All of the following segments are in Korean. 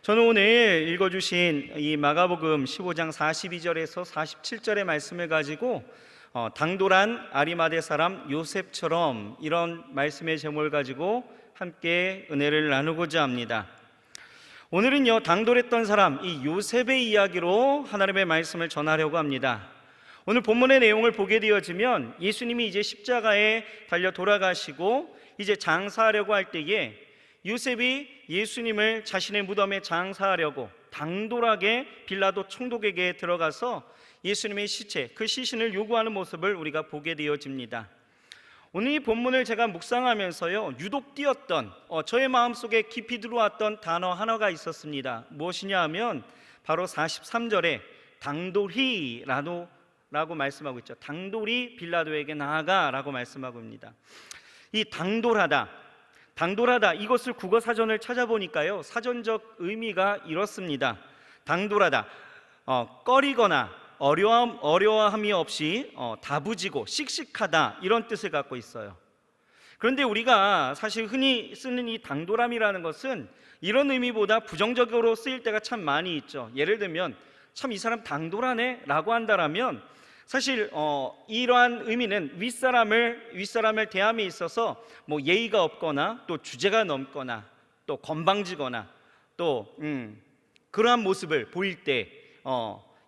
저는 오늘 읽어주신 이 마가복음 15장 42절에서 47절의 말씀을 가지고 당돌한 아리마대 사람 요셉처럼, 이런 말씀의 제목을 가지고 함께 은혜를 나누고자 합니다. 오늘은요, 당돌했던 사람 이 요셉의 이야기로 하나님의 말씀을 전하려고 합니다. 오늘 본문의 내용을 보게 되어지면 예수님이 이제 십자가에 달려 돌아가시고 이제 장사하려고 할 때에 요셉이 예수님을 자신의 무덤에 장사하려고 당돌하게 빌라도 총독에게 들어가서 예수님의 시체, 그 시신을 요구하는 모습을 우리가 보게 되어집니다. 오늘 이 본문을 제가 묵상하면서요, 유독 띄었던 저의 마음속에 깊이 들어왔던 단어 하나가 있었습니다. 무엇이냐 하면 바로 43절에 당돌히라고 말씀하고 있죠. 당돌히 빌라도에게 나아가라고 말씀하고 있습니다. 이 당돌하다, 이것을 국어사전을 찾아보니까요, 사전적 의미가 이렇습니다. 당돌하다, 꺼리거나 어려함이 없이 다부지고 씩씩하다, 이런 뜻을 갖고 있어요. 그런데 우리가 사실 흔히 쓰는 이 당돌함이라는 것은 이런 의미보다 부정적으로 쓰일 때가 참 많이 있죠. 예를 들면 참 이 사람 당돌하네 라고 한다면 사실 이러한 의미는 윗사람을 대함에 있어서 뭐 예의가 없거나 또 주제가 넘거나 또 건방지거나 또 그러한 모습을 보일 때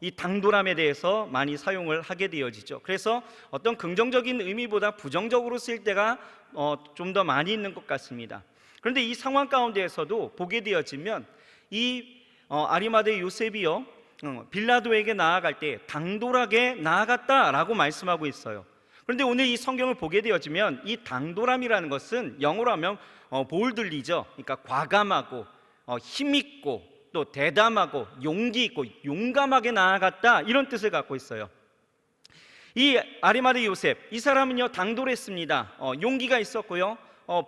이 당돌함에 대해서 많이 사용을 하게 되어지죠. 그래서 어떤 긍정적인 의미보다 부정적으로 쓰일 때가 좀 더 많이 있는 것 같습니다. 그런데 이 상황 가운데에서도 보게 되어지면 이 아리마대 요셉이요, 빌라도에게 나아갈 때 당돌하게 나아갔다라고 말씀하고 있어요. 그런데 오늘 이 성경을 보게 되어지면 이 당돌함이라는 것은 영어로 하면 볼들리죠. 그러니까 과감하고 힘있고 또 대담하고 용기 있고 용감하게 나아갔다, 이런 뜻을 갖고 있어요. 이 아리마대 요셉, 이 사람은요 당돌했습니다. 용기가 있었고요,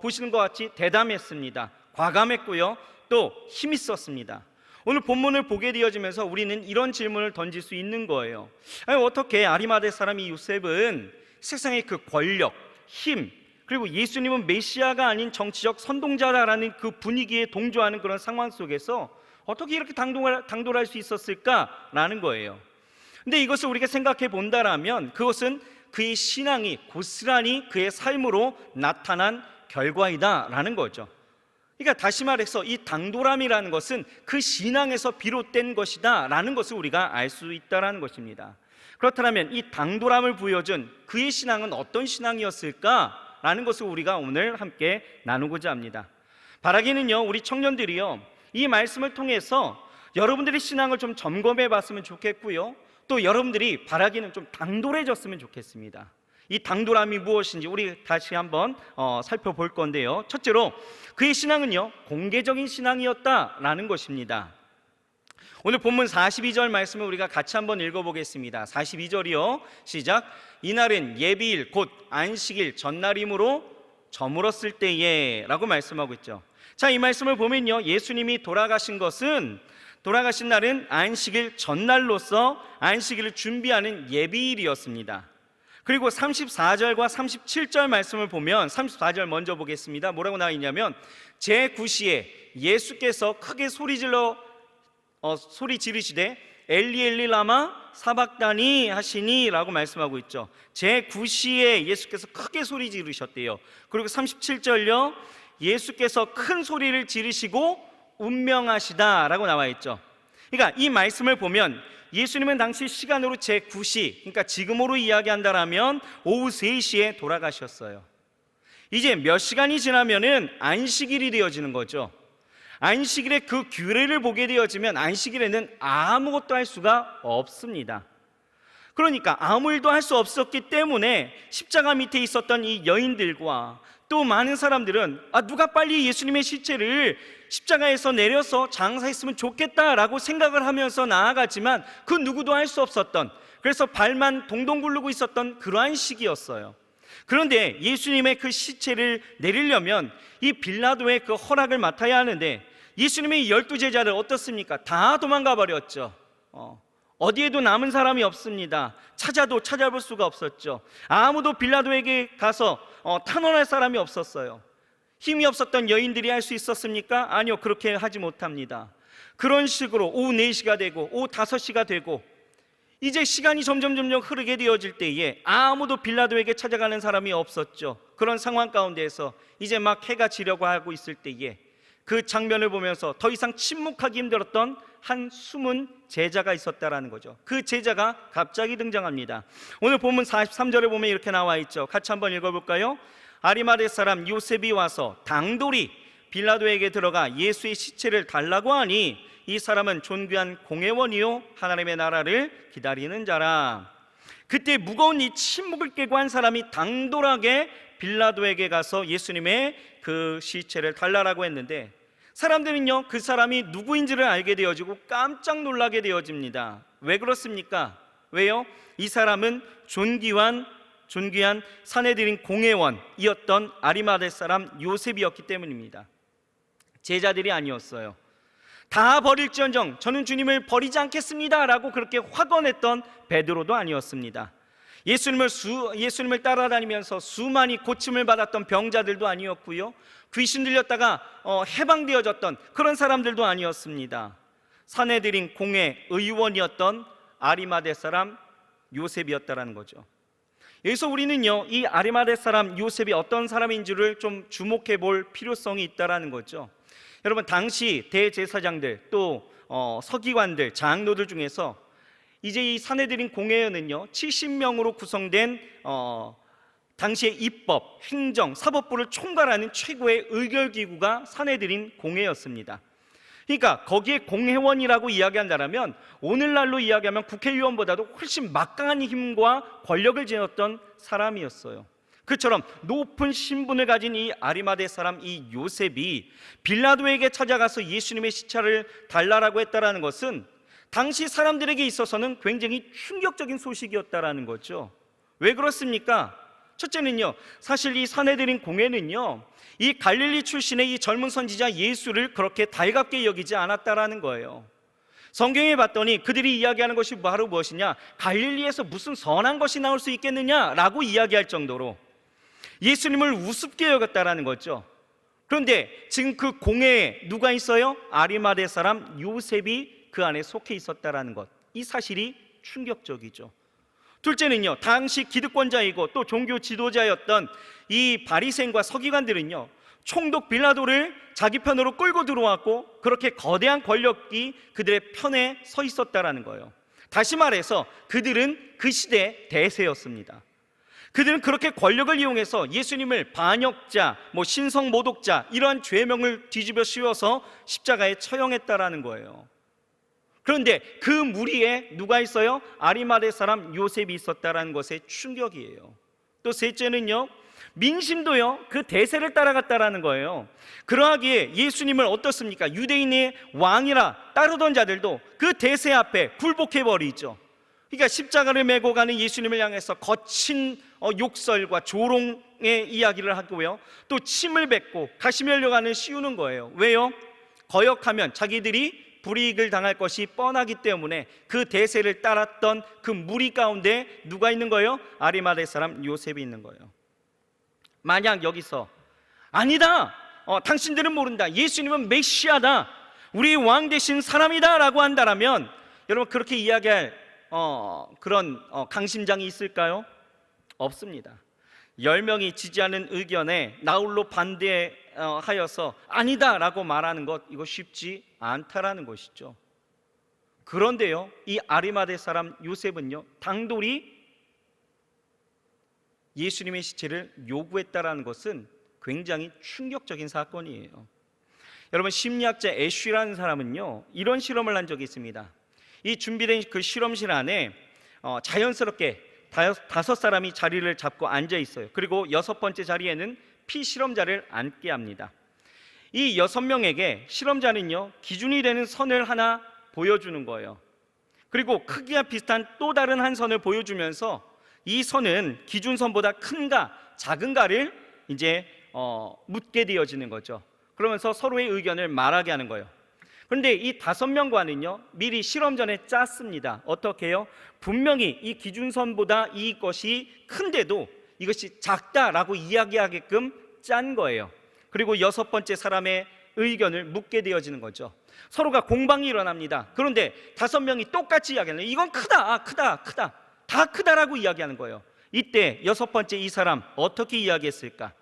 보시는 것 같이 대담했습니다. 과감했고요, 또 힘있었습니다. 오늘 본문을 보게 되어지면서 우리는 이런 질문을 던질 수 있는 거예요. 어떻게 아리마대 사람이 요셉은 세상의 그 권력, 힘, 그리고 예수님은 메시아가 아닌 정치적 선동자라는 그 분위기에 동조하는 그런 상황 속에서 어떻게 이렇게 당돌할 수 있었을까라는 거예요. 근데 이것을 우리가 생각해 본다라면 그것은 그의 신앙이 고스란히 그의 삶으로 나타난 결과이다라는 거죠. 그러니까 다시 말해서 이 당돌함이라는 것은 그 신앙에서 비롯된 것이다 라는 것을 우리가 알 수 있다는 것입니다. 그렇다면 이 당돌함을 보여준 그의 신앙은 어떤 신앙이었을까 라는 것을 우리가 오늘 함께 나누고자 합니다. 바라기는요, 우리 청년들이요, 이 말씀을 통해서 여러분들의 신앙을 좀 점검해 봤으면 좋겠고요, 또 여러분들이 바라기는 좀 당돌해졌으면 좋겠습니다. 이 당돌함이 무엇인지 우리 다시 한번 살펴볼 건데요, 첫째로 그의 신앙은요 공개적인 신앙이었다라는 것입니다. 오늘 본문 42절 말씀을 우리가 같이 한번 읽어보겠습니다. 42절이요, 시작. 이날은 예비일 곧 안식일 전날이므로 저물었을 때에 라고 말씀하고 있죠. 자, 이 말씀을 보면요, 예수님이 돌아가신 날은 안식일 전날로서 안식일을 준비하는 예비일이었습니다. 그리고 34절과 37절 말씀을 보면, 34절 먼저 보겠습니다. 뭐라고 나와 있냐면 제9시에 예수께서 크게 소리 지르시되 엘리 엘리 라마 사박다니 하시니 라고 말씀하고 있죠. 제9시에 예수께서 크게 소리 지르셨대요. 그리고 37절요, 예수께서 큰 소리를 지르시고 운명하시다 라고 나와 있죠. 그러니까 이 말씀을 보면 예수님은 당시 시간으로 제9시, 그러니까 지금으로 이야기한다면 오후 3시에 돌아가셨어요. 이제 몇 시간이 지나면은 안식일이 되어지는 거죠. 안식일의 그 규례를 보게 되어지면 안식일에는 아무것도 할 수가 없습니다. 그러니까 아무 일도 할 수 없었기 때문에 십자가 밑에 있었던 이 여인들과 또 많은 사람들은 누가 빨리 예수님의 시체를 십자가에서 내려서 장사했으면 좋겠다라고 생각을 하면서 나아가지만 그 누구도 할 수 없었던, 그래서 발만 동동 구르고 있었던 그러한 시기였어요. 그런데 예수님의 그 시체를 내리려면 이 빌라도의 그 허락을 맡아야 하는데 예수님의 12제자를 어떻습니까? 다 도망가 버렸죠. 어디에도 남은 사람이 없습니다. 찾아도 찾아볼 수가 없었죠. 아무도 빌라도에게 가서 탄원할 사람이 없었어요. 힘이 없었던 여인들이 할 수 있었습니까? 아니요, 그렇게 하지 못합니다. 그런 식으로 오후 4시가 되고 오후 5시가 되고 이제 시간이 점점 흐르게 되어질 때에 아무도 빌라도에게 찾아가는 사람이 없었죠. 그런 상황 가운데에서 이제 막 해가 지려고 하고 있을 때에 그 장면을 보면서 더 이상 침묵하기 힘들었던 한 숨은 제자가 있었다라는 거죠. 그 제자가 갑자기 등장합니다. 오늘 본문 43절에 보면 이렇게 나와 있죠. 같이 한번 읽어볼까요? 아리마대 사람 요셉이 와서 당돌이 빌라도에게 들어가 예수의 시체를 달라고 하니 이 사람은 존귀한 공회원이요 하나님의 나라를 기다리는 자라. 그때 무거운 이 침묵을 깨고 한 사람이 당돌하게 빌라도에게 가서 예수님의 그 시체를 달라고 했는데 사람들은요 그 사람이 누구인지를 알게 되어지고 깜짝 놀라게 되어집니다. 왜 그렇습니까? 왜요? 이 사람은 존귀한 산헤드린 공회원이었던 아리마대 사람 요셉이었기 때문입니다. 제자들이 아니었어요. 다 버릴지언정 저는 주님을 버리지 않겠습니다 라고 그렇게 확언했던 베드로도 아니었습니다. 예수님을 따라다니면서 수많이 고침을 받았던 병자들도 아니었고요, 귀신 들렸다가 해방되어졌던 그런 사람들도 아니었습니다. 산헤드린 공회 의원이었던 아리마대 사람 요셉이었다라는 거죠. 여기서 우리는요 이 아리마대 사람 요셉이 어떤 사람인지를 좀 주목해 볼 필요성이 있다라는 거죠. 여러분, 당시 대제사장들 또 서기관들, 장로들 중에서 이제 이 산헤드린 공회는요 70명으로 구성된 당시의 입법, 행정, 사법부를 총괄하는 최고의 의결기구가 산헤드린 공회였습니다. 그러니까 거기에 공회원이라고 이야기한다면 오늘날로 이야기하면 국회의원보다도 훨씬 막강한 힘과 권력을 지녔던 사람이었어요. 그처럼 높은 신분을 가진 이 아리마대 사람 이 요셉이 빌라도에게 찾아가서 예수님의 시체를 달라고 했다라는 것은 당시 사람들에게 있어서는 굉장히 충격적인 소식이었다라는 거죠. 왜 그렇습니까? 첫째는요, 사실 이 산헤드린 공회는요 이 갈릴리 출신의 이 젊은 선지자 예수를 그렇게 달갑게 여기지 않았다라는 거예요. 성경에 봤더니 그들이 이야기하는 것이 바로 무엇이냐, 갈릴리에서 무슨 선한 것이 나올 수 있겠느냐라고 이야기할 정도로 예수님을 우습게 여겼다라는 거죠. 그런데 지금 그 공회에 누가 있어요? 아리마대 사람 요셉이 그 안에 속해 있었다라는 것, 이 사실이 충격적이죠. 둘째는요, 당시 기득권자이고 또 종교 지도자였던 이 바리새인과 서기관들은요 총독 빌라도를 자기 편으로 끌고 들어왔고 그렇게 거대한 권력이 그들의 편에 서 있었다라는 거예요. 다시 말해서 그들은 그 시대의 대세였습니다. 그들은 그렇게 권력을 이용해서 예수님을 반역자, 신성 모독자 이러한 죄명을 뒤집어 씌워서 십자가에 처형했다라는 거예요. 그런데 그 무리에 누가 있어요? 아리마대 사람 요셉이 있었다라는 것의 충격이에요. 또 셋째는요, 민심도요 그 대세를 따라갔다라는 거예요. 그러하기에 예수님을 어떻습니까? 유대인의 왕이라 따르던 자들도 그 대세 앞에 굴복해버리죠. 그러니까 십자가를 메고 가는 예수님을 향해서 거친 욕설과 조롱의 이야기를 하고요, 또 침을 뱉고 가시며 흘려가는 씌우는 거예요. 왜요? 거역하면 자기들이 불이익을 당할 것이 뻔하기 때문에 그 대세를 따랐던 그 무리 가운데 누가 있는 거예요? 아리마대 사람 요셉이 있는 거예요. 만약 여기서 아니다, 당신들은 모른다, 예수님은 메시아다, 우리 왕 되신 사람이다 라고 한다면 여러분 그렇게 이야기할 그런 강심장이 있을까요? 없습니다. 10명이 지지하는 의견에 나홀로 반대하여서 아니다 라고 말하는 것, 이거 쉽지 않다라는 것이죠. 그런데요, 이 아리마대 사람 요셉은요 당돌이 예수님의 시체를 요구했다라는 것은 굉장히 충격적인 사건이에요. 여러분, 심리학자 애쉬라는 사람은요 이런 실험을 한 적이 있습니다. 이 준비된 그 실험실 안에 자연스럽게 5 사람이 자리를 잡고 앉아 있어요. 그리고 6번째 자리에는 피실험자를 앉게 합니다. 이 6명에게 실험자는요 기준이 되는 선을 하나 보여주는 거예요. 그리고 크기가 비슷한 또 다른 한 선을 보여주면서 이 선은 기준선보다 큰가 작은가를 이제 묻게 되어지는 거죠. 그러면서 서로의 의견을 말하게 하는 거예요. 그런데 이 5명과는요 미리 실험 전에 짰습니다. 어떻게 해요? 분명히 이 기준선보다 이것이 큰데도 이것이 작다라고 이야기하게끔 짠 거예요. 그리고 6번째 사람의 의견을 묻게 되어지는 거죠. 서로가 공방이 일어납니다. 그런데 5명이 똑같이 이야기하는 거예요. 이건 크다, 크다, 크다, 다 크다라고 이야기하는 거예요. 이때 6번째 이 사람 어떻게 이야기했을까?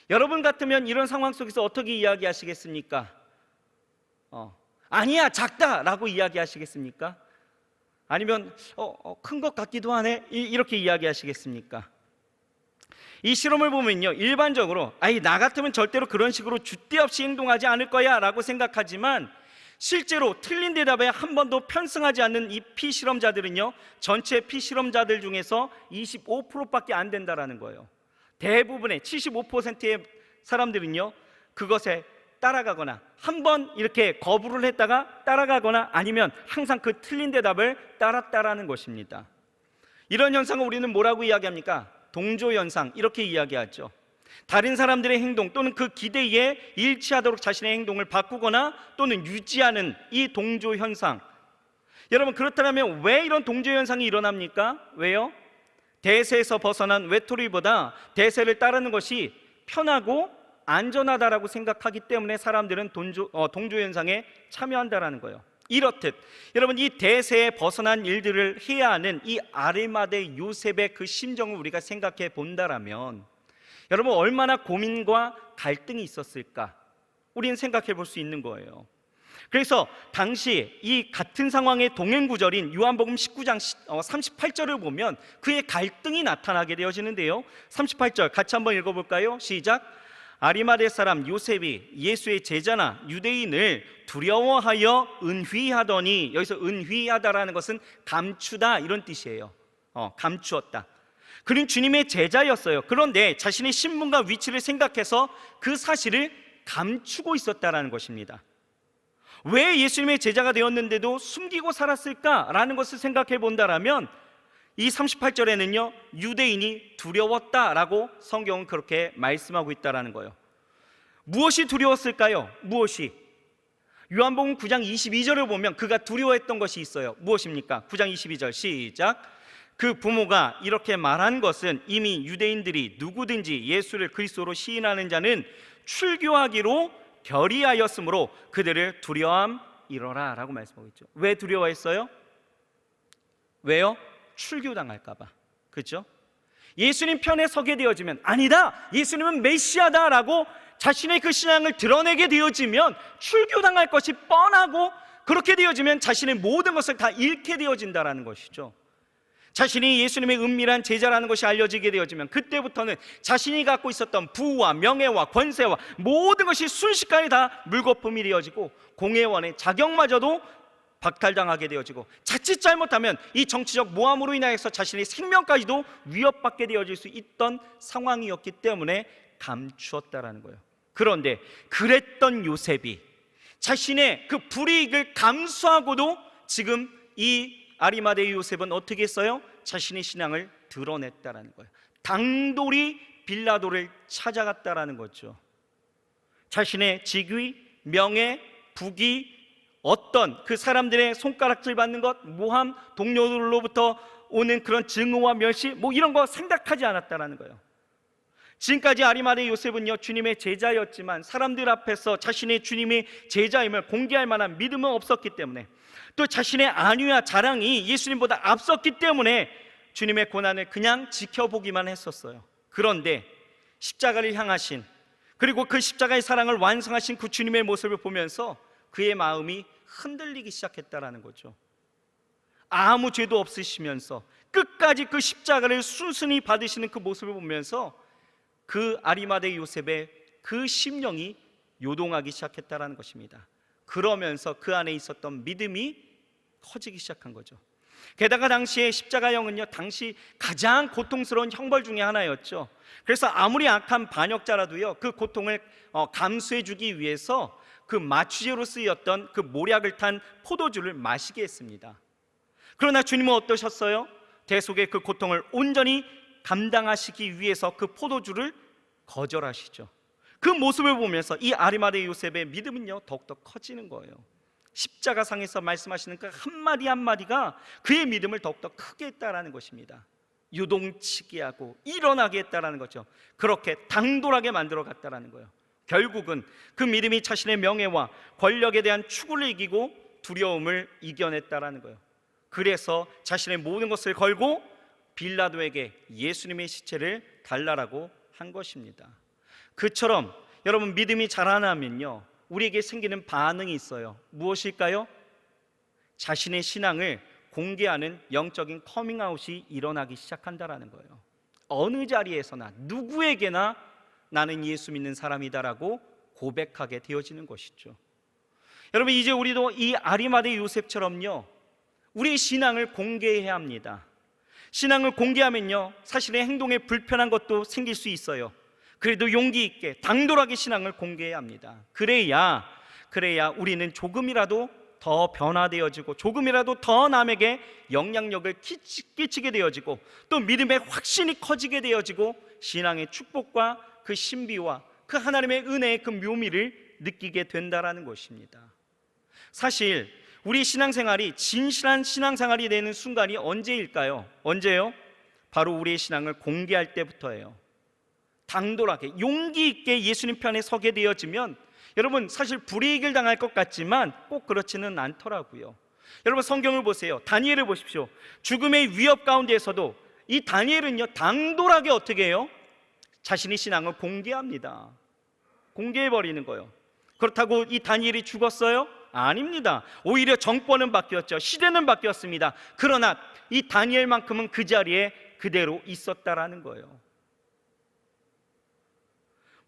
여러분 같으면 이런 상황 속에서 어떻게 이야기하시겠습니까? 아니야, 작다라고 이야기하시겠습니까? 아니면 큰 것 같기도 하네, 이렇게 이야기하시겠습니까? 이 실험을 보면요, 일반적으로 나 같으면 절대로 그런 식으로 줏대 없이 행동하지 않을 거야 라고 생각하지만, 실제로 틀린 대답에 한 번도 편승하지 않는 이 피실험자들은요, 전체 피실험자들 중에서 25%밖에 안 된다라는 거예요. 대부분의 75%의 사람들은요, 그것에 따라가거나 한 번 이렇게 거부를 했다가 따라가거나, 아니면 항상 그 틀린 대답을 따랐다라는 것입니다. 이런 현상을 우리는 뭐라고 이야기합니까? 동조현상, 이렇게 이야기하죠. 다른 사람들의 행동 또는 그 기대에 일치하도록 자신의 행동을 바꾸거나 또는 유지하는 이 동조현상. 여러분, 그렇다면 왜 이런 동조현상이 일어납니까? 왜요? 대세에서 벗어난 외톨이보다 대세를 따르는 것이 편하고 안전하다라고 생각하기 때문에 사람들은 동조현상에 참여한다라는 거예요. 이렇듯 여러분, 이 대세에 벗어난 일들을 해야 하는 이 아리마대 요셉의 그 심정을 우리가 생각해 본다라면, 여러분 얼마나 고민과 갈등이 있었을까 우리는 생각해 볼 수 있는 거예요. 그래서 당시 이 같은 상황의 동행 구절인 요한복음 19장 38절을 보면 그의 갈등이 나타나게 되어지는데요, 38절 같이 한번 읽어볼까요? 시작. 아리마대 사람 요셉이 예수의 제자나 유대인을 두려워하여 은휘하더니, 여기서 은휘하다라는 것은 감추다 이런 뜻이에요. 감추었다. 그는 주님의 제자였어요. 그런데 자신의 신분과 위치를 생각해서 그 사실을 감추고 있었다라는 것입니다. 왜 예수님의 제자가 되었는데도 숨기고 살았을까라는 것을 생각해 본다라면, 이 38절에는요 유대인이 두려웠다라고 성경은 그렇게 말씀하고 있다라는 거예요. 무엇이 두려웠을까요? 무엇이? 요한복음 9장 22절을 보면 그가 두려워했던 것이 있어요. 무엇입니까? 9장 22절 시작. 그 부모가 이렇게 말한 것은 이미 유대인들이 누구든지 예수를 그리스도로 시인하는 자는 출교하기로 결의하였으므로 그들을 두려워함이러라 라고 말씀하고 있죠. 왜 두려워했어요? 왜요? 출교당할까 봐. 그렇죠? 예수님 편에 서게 되어지면, 아니다, 예수님은 메시아다라고 자신의 그 신앙을 드러내게 되어지면 출교당할 것이 뻔하고, 그렇게 되어지면 자신의 모든 것을 다 잃게 되어진다라는 것이죠. 자신이 예수님의 은밀한 제자라는 것이 알려지게 되어지면 그때부터는 자신이 갖고 있었던 부와 명예와 권세와 모든 것이 순식간에 다 물거품이 되어지고, 공회원의 자격마저도 박탈당하게 되어지고, 자칫 잘못하면 이 정치적 모함으로 인하여서 자신의 생명까지도 위협받게 되어질 수 있던 상황이었기 때문에 감추었다라는 거예요. 그런데 그랬던 요셉이 자신의 그 불이익을 감수하고도 지금 이 아리마대 요셉은 어떻게 했어요? 자신의 신앙을 드러냈다라는 거예요. 당돌이 빌라도를 찾아갔다라는 거죠. 자신의 직위, 명예, 부귀, 어떤 그 사람들의 손가락질 받는 것, 모함, 동료들로부터 오는 그런 증오와 멸시, 이런 거 생각하지 않았다라는 거예요. 지금까지 아리마대 요셉은요 주님의 제자였지만 사람들 앞에서 자신의 주님의 제자임을 공개할 만한 믿음은 없었기 때문에, 또 자신의 안위와 자랑이 예수님보다 앞섰기 때문에 주님의 고난을 그냥 지켜보기만 했었어요. 그런데 십자가를 향하신, 그리고 그 십자가의 사랑을 완성하신 그 주님의 모습을 보면서 그의 마음이 흔들리기 시작했다라는 거죠. 아무 죄도 없으시면서 끝까지 그 십자가를 순순히 받으시는 그 모습을 보면서 그 아리마대 요셉의 그 심령이 요동하기 시작했다라는 것입니다. 그러면서 그 안에 있었던 믿음이 커지기 시작한 거죠. 게다가 당시에 십자가형은요 당시 가장 고통스러운 형벌 중에 하나였죠. 그래서 아무리 악한 반역자라도요 그 고통을 감수해 주기 위해서 그 마취제로 쓰였던 그 모략을 탄 포도주를 마시게 했습니다. 그러나 주님은 어떠셨어요? 대속의 그 고통을 온전히 감당하시기 위해서 그 포도주를 거절하시죠. 그 모습을 보면서 이 아리마대 요셉의 믿음은요 더욱더 커지는 거예요. 십자가상에서 말씀하시는 그 한마디 한마디가 그의 믿음을 더욱더 크게 했다라는 것입니다. 유동치게 하고 일어나게 했다라는 거죠. 그렇게 당돌하게 만들어 갔다라는 거예요. 결국은 그 믿음이 자신의 명예와 권력에 대한 추구를 이기고 두려움을 이겨냈다라는 거예요. 그래서 자신의 모든 것을 걸고 빌라도에게 예수님의 시체를 달라라고 한 것입니다. 그처럼 여러분, 믿음이 자라나면요, 우리에게 생기는 반응이 있어요. 무엇일까요? 자신의 신앙을 공개하는 영적인 커밍아웃이 일어나기 시작한다라는 거예요. 어느 자리에서나 누구에게나 나는 예수 믿는 사람이다라고 고백하게 되어지는 것이죠. 여러분, 이제 우리도 이 아리마대 요셉처럼요, 우리의 신앙을 공개해야 합니다. 신앙을 공개하면요, 사실의 행동에 불편한 것도 생길 수 있어요. 그래도 용기 있게 당돌하게 신앙을 공개해야 합니다. 그래야 우리는 조금이라도 더 변화되어지고 조금이라도 더 남에게 영향력을 끼치게 되어지고 또 믿음의 확신이 커지게 되어지고 신앙의 축복과 그 신비와 그 하나님의 은혜의 그 묘미를 느끼게 된다라는 것입니다. 사실 우리 신앙생활이 진실한 신앙생활이 되는 순간이 언제일까요? 언제요? 바로 우리의 신앙을 공개할 때부터예요. 당돌하게 용기 있게 예수님 편에 서게 되어지면 여러분, 사실 불이익을 당할 것 같지만 꼭 그렇지는 않더라고요. 여러분, 성경을 보세요. 다니엘을 보십시오. 죽음의 위협 가운데에서도 이 다니엘은요, 당돌하게 어떻게 해요? 자신의 신앙을 공개합니다. 공개해버리는 거예요. 그렇다고 이 다니엘이 죽었어요? 아닙니다. 오히려 정권은 바뀌었죠. 시대는 바뀌었습니다. 그러나 이 다니엘만큼은 그 자리에 그대로 있었다라는 거예요.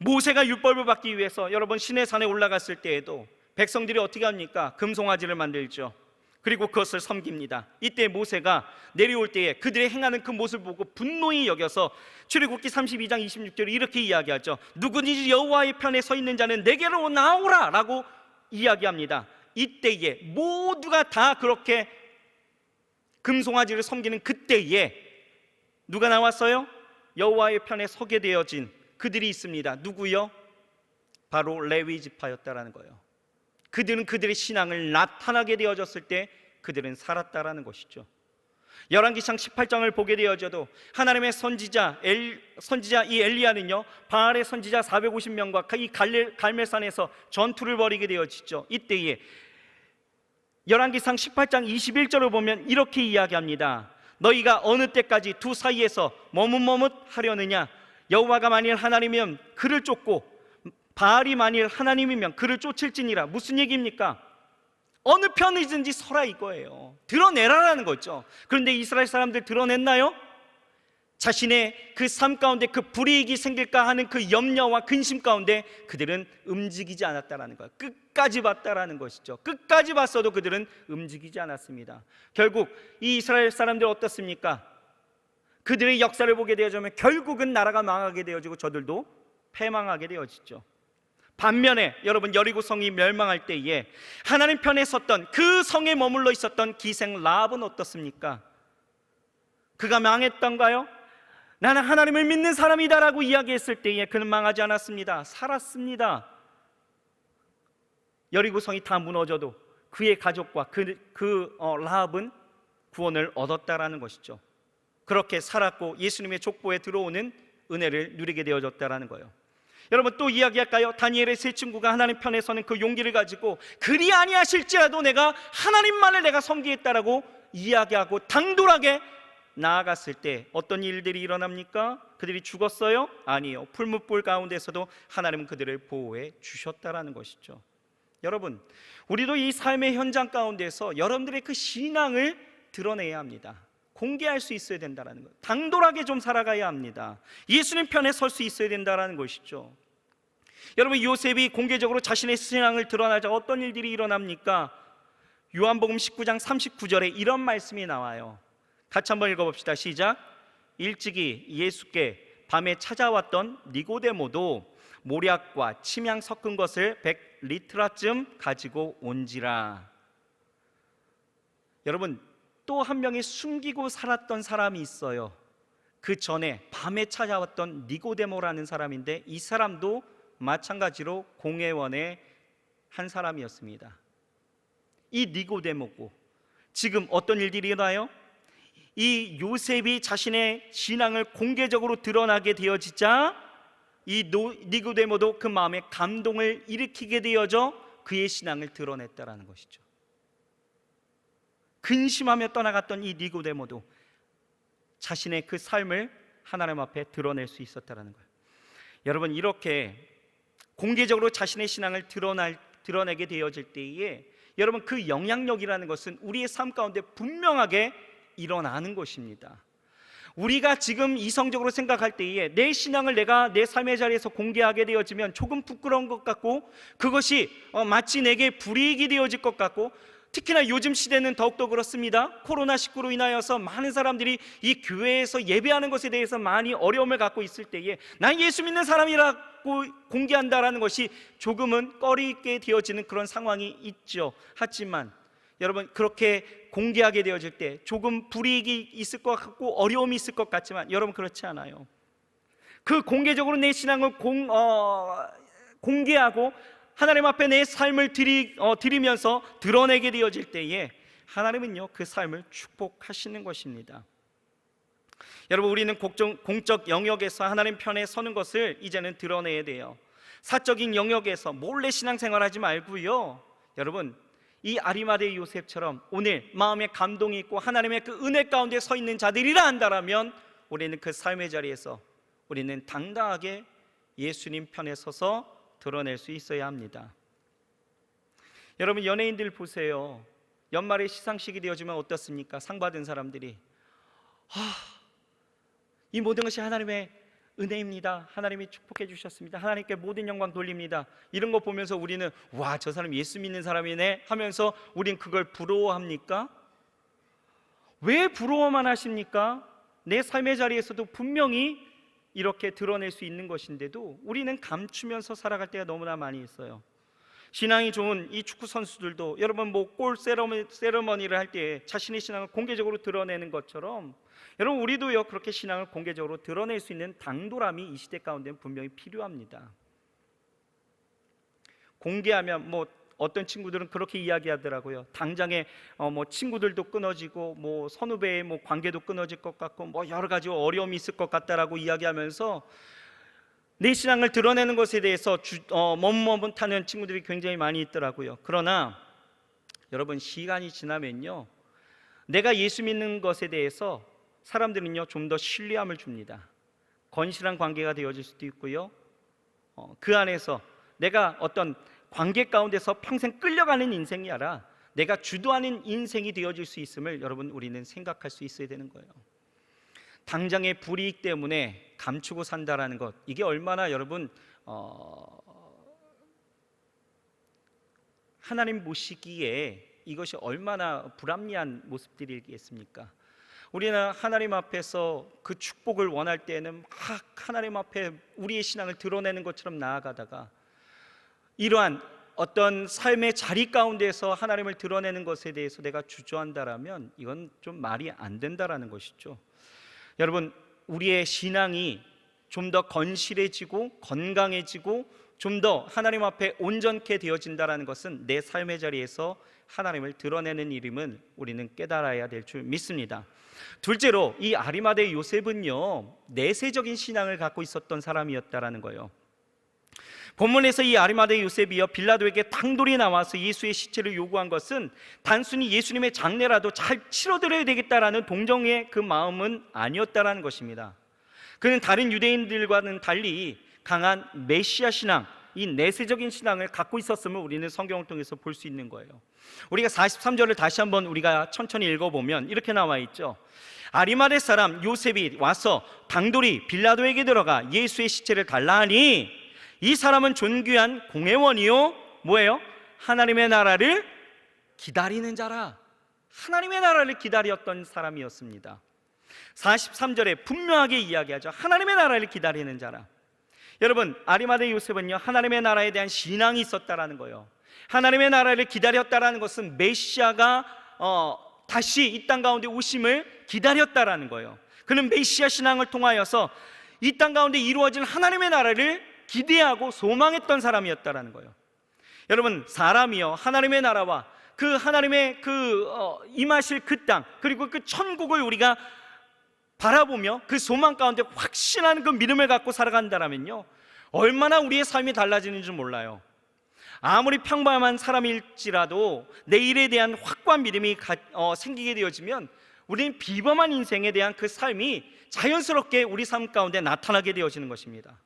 모세가 율법을 받기 위해서 여러분 시내산에 올라갔을 때에도 백성들이 어떻게 합니까? 금송아지를 만들죠. 그리고 그것을 섬깁니다. 이때 모세가 내려올 때에 그들의 행하는 그 모습을 보고 분노히 여겨서 출애굽기 32장 26절에 이렇게 이야기하죠. 누구든지 여호와의 편에 서 있는 자는 내게로 나오라 라고 이야기합니다. 이때에 모두가 다 그렇게 금송아지를 섬기는 그때에 누가 나왔어요? 여호와의 편에 서게 되어진 그들이 있습니다. 누구요? 바로 레위 지파였다라는 거예요. 그들은 그들의 신앙을 나타나게 되어졌을 때 그들은 살았다라는 것이죠. 열왕기상 18장을 보게 되어져도 하나님의 선지자 이 엘리야는요, 바알의 선지자 450명과 이 갈멜산에서 전투를 벌이게 되어지죠. 이때에 열왕기상 18장 21절을 보면 이렇게 이야기합니다. 너희가 어느 때까지 두 사이에서 머뭇머뭇하려느냐? 여호와가 만일 하나님이면 그를 쫓고 바알이 만일 하나님이면 그를 쫓을지니라. 무슨 얘기입니까? 어느 편이든지 서라 이거예요. 드러내라라는 거죠. 그런데 이스라엘 사람들 드러냈나요? 자신의 그 삶 가운데 그 불이익이 생길까 하는 그 염려와 근심 가운데 그들은 움직이지 않았다라는 거예요. 끝까지 봤다라는 것이죠. 끝까지 봤어도 그들은 움직이지 않았습니다. 결국 이 이스라엘 사람들 어떻습니까? 그들의 역사를 보게 되어지면 결국은 나라가 망하게 되어지고 저들도 패망하게 되어지죠. 반면에 여러분, 여리고성이 멸망할 때에 하나님 편에 섰던 그 성에 머물러 있었던 기생 라합은 어떻습니까? 그가 망했던가요? 나는 하나님을 믿는 사람이다라고 이야기했을 때에 그는 망하지 않았습니다. 살았습니다. 여리고성이 다 무너져도 그의 가족과 라합은 구원을 얻었다라는 것이죠. 그렇게 살았고 예수님의 족보에 들어오는 은혜를 누리게 되어졌다라는 거예요. 여러분, 또 이야기할까요? 다니엘의 세 친구가 하나님 편에 서는 그 용기를 가지고 그리 아니하실지라도 내가 하나님만을 내가 섬기겠다라고 이야기하고 당돌하게 나아갔을 때 어떤 일들이 일어납니까? 그들이 죽었어요? 아니요. 풀무불 가운데서도 하나님은 그들을 보호해 주셨다라는 것이죠. 여러분, 우리도 이 삶의 현장 가운데서 여러분들의 그 신앙을 드러내야 합니다. 공개할 수 있어야 된다는 것, 당돌하게 좀 살아가야 합니다. 예수님 편에 설 수 있어야 된다는 것이죠. 여러분, 요셉이 공개적으로 자신의 신앙을 드러나자 어떤 일들이 일어납니까? 요한복음 19장 39절에 이런 말씀이 나와요. 같이 한번 읽어봅시다. 시작. 일찍이 예수께 밤에 찾아왔던 니고데모도 모략과 침향 섞은 것을 100리트라쯤 가지고 온지라. 여러분, 또 한 명이 숨기고 살았던 사람이 있어요. 그 전에 밤에 찾아왔던 니고데모라는 사람인데 이 사람도 마찬가지로 공회원의 한 사람이었습니다. 이 니고데모고 지금 어떤 일들이 일어나요? 이 요셉이 자신의 신앙을 공개적으로 드러나게 되어지자 니고데모도 그 마음에 감동을 일으키게 되어져 그의 신앙을 드러냈다라는 것이죠. 근심하며 떠나갔던 이 니고데모도 자신의 그 삶을 하나님 앞에 드러낼 수 있었다라는 거예요. 여러분, 이렇게 공개적으로 자신의 신앙을 드러내게 되어질 때에 여러분, 그 영향력이라는 것은 우리의 삶 가운데 분명하게 일어나는 것입니다. 우리가 지금 이성적으로 생각할 때에 내 신앙을 내가 내 삶의 자리에서 공개하게 되어지면 조금 부끄러운 것 같고, 그것이 마치 내게 불이익이 되어질 것 같고, 특히나 요즘 시대는 더욱더 그렇습니다. 코로나19로 인하여서 많은 사람들이 이 교회에서 예배하는 것에 대해서 많이 어려움을 갖고 있을 때에 난 예수 믿는 사람이라고 공개한다라는 것이 조금은 꺼리게 되어지는 그런 상황이 있죠. 하지만 여러분, 그렇게 공개하게 되어질 때 조금 불이익이 있을 것 같고 어려움이 있을 것 같지만 여러분, 그렇지 않아요. 그 공개적으로 내 신앙을 공개하고 하나님 앞에 내 삶을 드리면서 드러내게 되어질 때에 하나님은요, 그 삶을 축복하시는 것입니다. 여러분, 우리는 공적 영역에서 하나님 편에 서는 것을 이제는 드러내야 돼요. 사적인 영역에서 몰래 신앙생활하지 말고요. 여러분, 이 아리마대 요셉처럼 오늘 마음에 감동이 있고 하나님의 그 은혜 가운데 서 있는 자들이라 한다면 우리는 그 삶의 자리에서 우리는 당당하게 예수님 편에 서서 드러낼 수 있어야 합니다. 여러분, 연예인들 보세요. 연말에 시상식이 되어지면 어떻습니까? 상 받은 사람들이 이 모든 것이 하나님의 은혜입니다, 하나님이 축복해 주셨습니다, 하나님께 모든 영광 돌립니다, 이런 거 보면서 우리는 와, 저 사람 예수 믿는 사람이네 하면서 우린 그걸 부러워합니까? 왜 부러워만 하십니까? 내 삶의 자리에서도 분명히 이렇게 드러낼 수 있는 것인데도 우리는 감추면서 살아갈 때가 너무나 많이 있어요. 신앙이 좋은 이 축구 선수들도 여러분, 골 세레머니를 할 때 자신의 신앙을 공개적으로 드러내는 것처럼 여러분, 우리도요, 그렇게 신앙을 공개적으로 드러낼 수 있는 당돌함이 이 시대 가운데는 분명히 필요합니다. 공개하면 어떤 친구들은 그렇게 이야기하더라고요. 당장에 친구들도 끊어지고 선후배의 관계도 끊어질 것 같고 여러 가지 어려움이 있을 것 같다라고 이야기하면서 내 신앙을 드러내는 것에 대해서 머뭇머뭇하는 친구들이 굉장히 많이 있더라고요. 그러나 여러분, 시간이 지나면요, 내가 예수 믿는 것에 대해서 사람들은요, 좀 더 신뢰함을 줍니다. 건실한 관계가 되어질 수도 있고요, 그 안에서 내가 어떤 관계 가운데서 평생 끌려가는 인생이 아니라 내가 주도하는 인생이 되어질 수 있음을 여러분, 우리는 생각할 수 있어야 되는 거예요. 당장의 불이익 때문에 감추고 산다라는 것, 이게 얼마나 여러분 하나님 보시기에 이것이 얼마나 불합리한 모습들이겠습니까? 우리는 하나님 앞에서 그 축복을 원할 때는 막 하나님 앞에 우리의 신앙을 드러내는 것처럼 나아가다가 이러한 어떤 삶의 자리 가운데서 하나님을 드러내는 것에 대해서 내가 주저한다라면 이건 좀 말이 안 된다라는 것이죠. 여러분, 우리의 신앙이 좀 더 건실해지고 건강해지고 좀 더 하나님 앞에 온전케 되어진다라는 것은 내 삶의 자리에서 하나님을 드러내는 일임을 우리는 깨달아야 될 줄 믿습니다. 둘째로, 이 아리마대 요셉은요, 내세적인 신앙을 갖고 있었던 사람이었다라는 거예요. 본문에서 이 아리마대 요셉이요, 빌라도에게 당돌이 나와서 예수의 시체를 요구한 것은 단순히 예수님의 장례라도 잘 치러드려야 되겠다라는 동정의 그 마음은 아니었다라는 것입니다. 그는 다른 유대인들과는 달리 강한 메시아 신앙, 이 내세적인 신앙을 갖고 있었음을 우리는 성경을 통해서 볼 수 있는 거예요. 우리가 43절을 다시 한번 우리가 천천히 읽어보면 이렇게 나와 있죠. 아리마대 사람 요셉이 와서 당돌이 빌라도에게 들어가 예수의 시체를 달라 하니 이 사람은 존귀한 공회원이요, 뭐예요? 하나님의 나라를 기다리는 자라. 하나님의 나라를 기다렸던 사람이었습니다. 43절에 분명하게 이야기하죠. 하나님의 나라를 기다리는 자라. 여러분, 아리마대 요셉은요, 하나님의 나라에 대한 신앙이 있었다라는 거예요. 하나님의 나라를 기다렸다라는 것은 메시아가 다시 이 땅 가운데 오심을 기다렸다라는 거예요. 그는 메시아 신앙을 통하여서 이 땅 가운데 이루어질 하나님의 나라를 기대하고 소망했던 사람이었다라는 거예요. 여러분, 사람이요, 하나님의 나라와 그 하나님의 임하실 그 땅, 그리고 그 천국을 우리가 바라보며 그 소망 가운데 확신하는 그 믿음을 갖고 살아간다라면요, 얼마나 우리의 삶이 달라지는 줄 몰라요. 아무리 평범한 사람일지라도 내일에 대한 확고한 믿음이 생기게 되어지면 우리는 비범한 인생에 대한 그 삶이 자연스럽게 우리 삶 가운데 나타나게 되어지는 것입니다.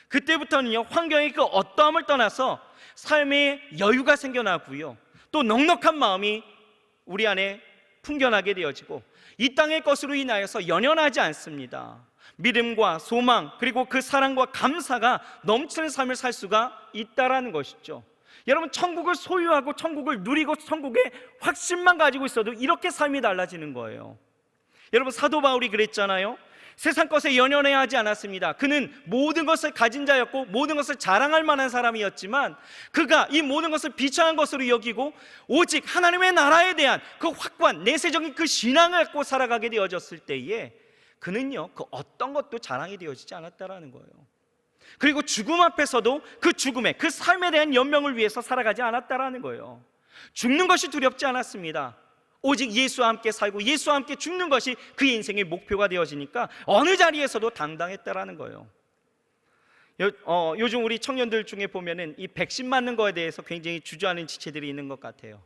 그때부터는요, 환경의 그 어떠함을 떠나서 삶에 여유가 생겨나고요, 또 넉넉한 마음이 우리 안에 풍겨나게 되어지고 이 땅의 것으로 인하여서 연연하지 않습니다. 믿음과 소망, 그리고 그 사랑과 감사가 넘치는 삶을 살 수가 있다라는 것이죠. 여러분, 천국을 소유하고 천국을 누리고 천국의 확신만 가지고 있어도 이렇게 삶이 달라지는 거예요. 여러분, 사도 바울이 그랬잖아요. 세상 것에 연연해야 하지 않았습니다. 그는 모든 것을 가진 자였고 모든 것을 자랑할 만한 사람이었지만 그가 이 모든 것을 비천한 것으로 여기고 오직 하나님의 나라에 대한 그 확고한 내세적인 그 신앙을 갖고 살아가게 되어졌을 때에 그는요, 그 어떤 것도 자랑이 되어지지 않았다라는 거예요. 그리고 죽음 앞에서도 그 죽음의 그 삶에 대한 연명을 위해서 살아가지 않았다라는 거예요. 죽는 것이 두렵지 않았습니다. 오직 예수와 함께 살고 예수와 함께 죽는 것이 그의 인생의 목표가 되어지니까 어느 자리에서도 당당했다라는 거예요. 요즘 우리 청년들 중에 보면은 이 백신 맞는 거에 대해서 굉장히 주저하는 지체들이 있는 것 같아요.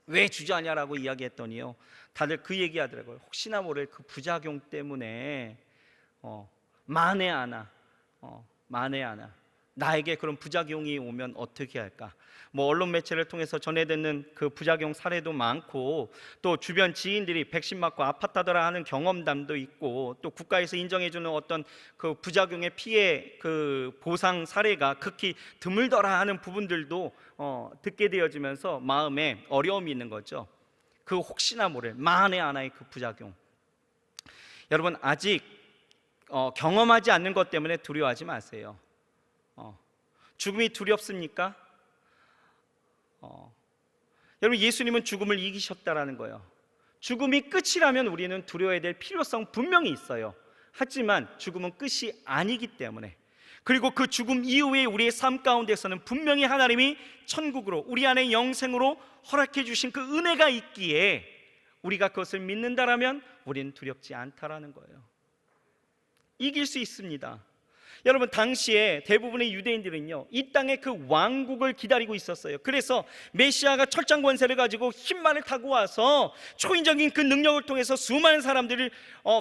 왜 주저하냐라고 이야기했더니요, 다들 그 얘기하더라고요. 혹시나 모를 그 부작용 때문에 만에 하나 나에게 그런 부작용이 오면 어떻게 할까? 뭐 언론 매체를 통해서 전해듣는 그 부작용 사례도 많고, 또 주변 지인들이 백신 맞고 아팠다더라 하는 경험담도 있고, 또 국가에서 인정해주는 어떤 그 부작용의 피해 그 보상 사례가 극히 드물더라 하는 부분들도 듣게 되어지면서 마음에 어려움이 있는 거죠. 그 혹시나 모를 만에 하나의 그 부작용, 여러분 아직 경험하지 않는 것 때문에 두려워하지 마세요. 죽음이 두렵습니까? 여러분, 예수님은 죽음을 이기셨다라는 거예요. 죽음이 끝이라면 우리는 두려워해야 될 필요성 분명히 있어요. 하지만 죽음은 끝이 아니기 때문에, 그리고 그 죽음 이후에 우리의 삶 가운데서는 분명히 하나님이 천국으로 우리 안에 영생으로 허락해 주신 그 은혜가 있기에 우리가 그것을 믿는다라면 우리는 두렵지 않다라는 거예요. 이길 수 있습니다. 여러분, 당시에 대부분의 유대인들은요, 이 땅의 그 왕국을 기다리고 있었어요. 그래서 메시아가 철장 권세를 가지고 흰말을 타고 와서 초인적인 그 능력을 통해서 수많은 사람들을